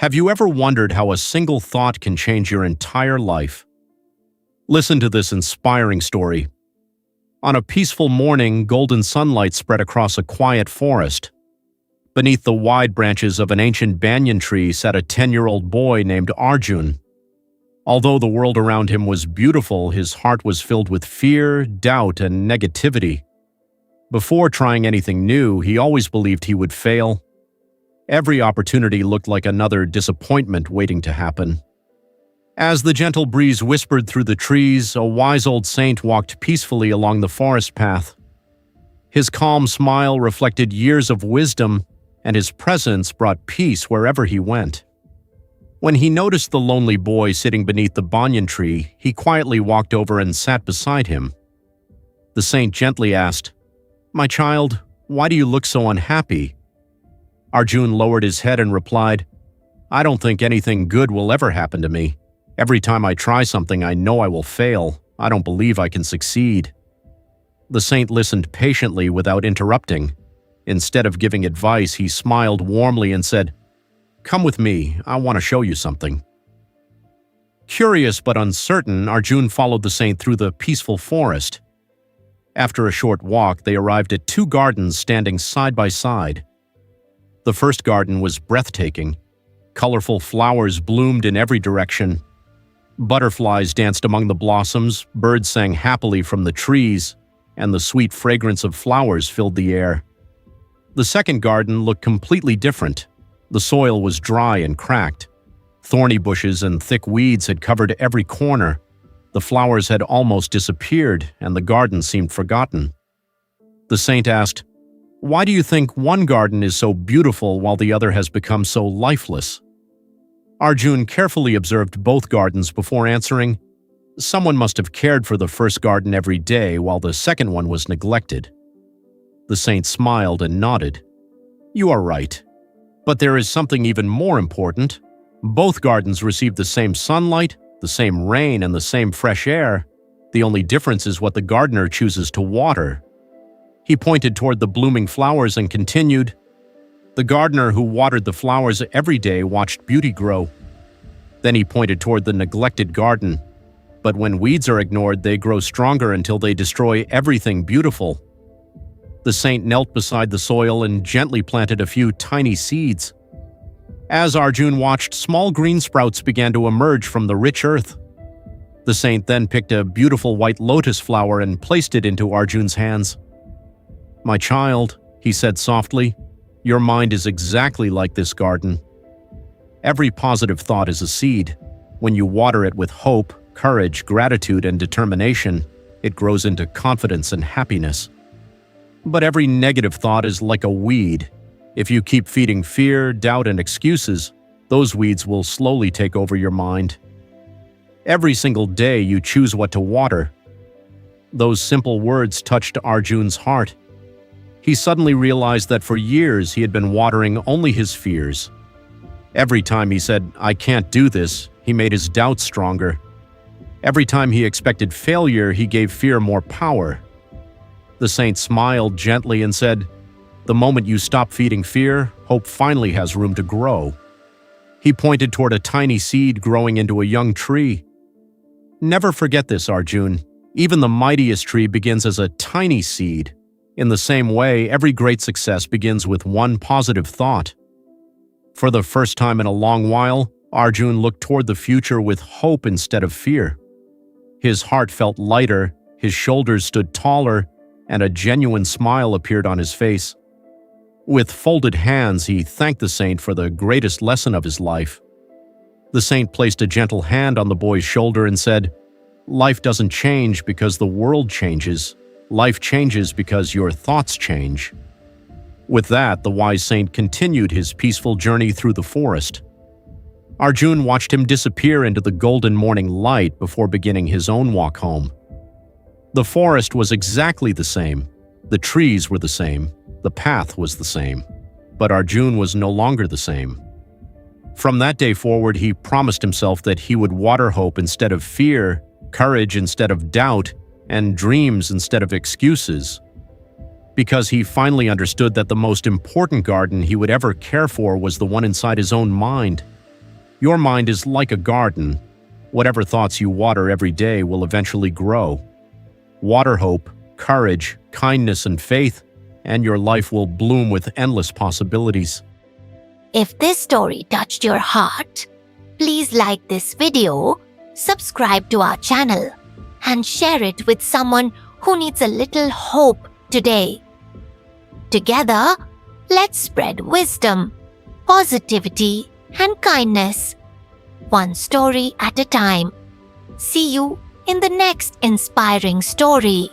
Have you ever wondered how a single thought can change your entire life? Listen to this inspiring story. On a peaceful morning, golden sunlight spread across a quiet forest. Beneath the wide branches of an ancient banyan tree sat a 10-year-old boy named Arjun. Although the world around him was beautiful, his heart was filled with fear, doubt, and negativity. Before trying anything new, he always believed he would fail. Every opportunity looked like another disappointment waiting to happen. As the gentle breeze whispered through the trees, a wise old saint walked peacefully along the forest path. His calm smile reflected years of wisdom, and his presence brought peace wherever he went. When he noticed the lonely boy sitting beneath the banyan tree, he quietly walked over and sat beside him. The saint gently asked, "My child, why do you look so unhappy?" Arjun lowered his head and replied, "I don't think anything good will ever happen to me. Every time I try something, I know I will fail. I don't believe I can succeed." The saint listened patiently without interrupting. Instead of giving advice, he smiled warmly and said, "Come with me, I want to show you something." Curious but uncertain, Arjun followed the saint through the peaceful forest. After a short walk, they arrived at two gardens standing side by side. The first garden was breathtaking. Colorful flowers bloomed in every direction. Butterflies danced among the blossoms, birds sang happily from the trees, and the sweet fragrance of flowers filled the air. The second garden looked completely different. The soil was dry and cracked. Thorny bushes and thick weeds had covered every corner. The flowers had almost disappeared, and the garden seemed forgotten. The saint asked, "Why do you think one garden is so beautiful while the other has become so lifeless?" Arjun carefully observed both gardens before answering, "Someone must have cared for the first garden every day while the second one was neglected." The saint smiled and nodded. "You are right. But there is something even more important. Both gardens received the same sunlight, the same rain, and the same fresh air. The only difference is what the gardener chooses to water." He pointed toward the blooming flowers and continued, "The gardener who watered the flowers every day watched beauty grow." Then he pointed toward the neglected garden. "But when weeds are ignored, they grow stronger until they destroy everything beautiful." The saint knelt beside the soil and gently planted a few tiny seeds. As Arjun watched, small green sprouts began to emerge from the rich earth. The saint then picked a beautiful white lotus flower and placed it into Arjun's hands. "My child," he said softly, "your mind is exactly like this garden. Every positive thought is a seed. When you water it with hope, courage, gratitude, and determination, it grows into confidence and happiness. But every negative thought is like a weed. If you keep feeding fear, doubt, and excuses, those weeds will slowly take over your mind. Every single day you choose what to water." Those simple words touched Arjun's heart. He suddenly realized that for years he had been watering only his fears. Every time he said, "I can't do this," he made his doubts stronger. Every time he expected failure, he gave fear more power. The saint smiled gently and said, "The moment you stop feeding fear, hope finally has room to grow." He pointed toward a tiny seed growing into a young tree. "Never forget this, Arjun. Even the mightiest tree begins as a tiny seed. In the same way, every great success begins with one positive thought." For the first time in a long while, Arjun looked toward the future with hope instead of fear. His heart felt lighter, his shoulders stood taller, and a genuine smile appeared on his face. With folded hands, he thanked the saint for the greatest lesson of his life. The saint placed a gentle hand on the boy's shoulder and said, "Life doesn't change because the world changes. Life changes because your thoughts change." With that, the wise saint continued his peaceful journey through the forest. Arjun watched him disappear into the golden morning light before beginning his own walk home. The forest was exactly the same. The trees were the same. The path was the same. But Arjun was no longer the same. From that day forward, he promised himself that he would water hope instead of fear, courage instead of doubt, and dreams instead of excuses. Because he finally understood that the most important garden he would ever care for was the one inside his own mind. Your mind is like a garden. Whatever thoughts you water every day will eventually grow. Water hope, courage, kindness, and faith, and your life will bloom with endless possibilities. If this story touched your heart, please like this video, subscribe to our channel, and share it with someone who needs a little hope today. Together, let's spread wisdom, positivity, and kindness, one story at a time. See you in the next inspiring story.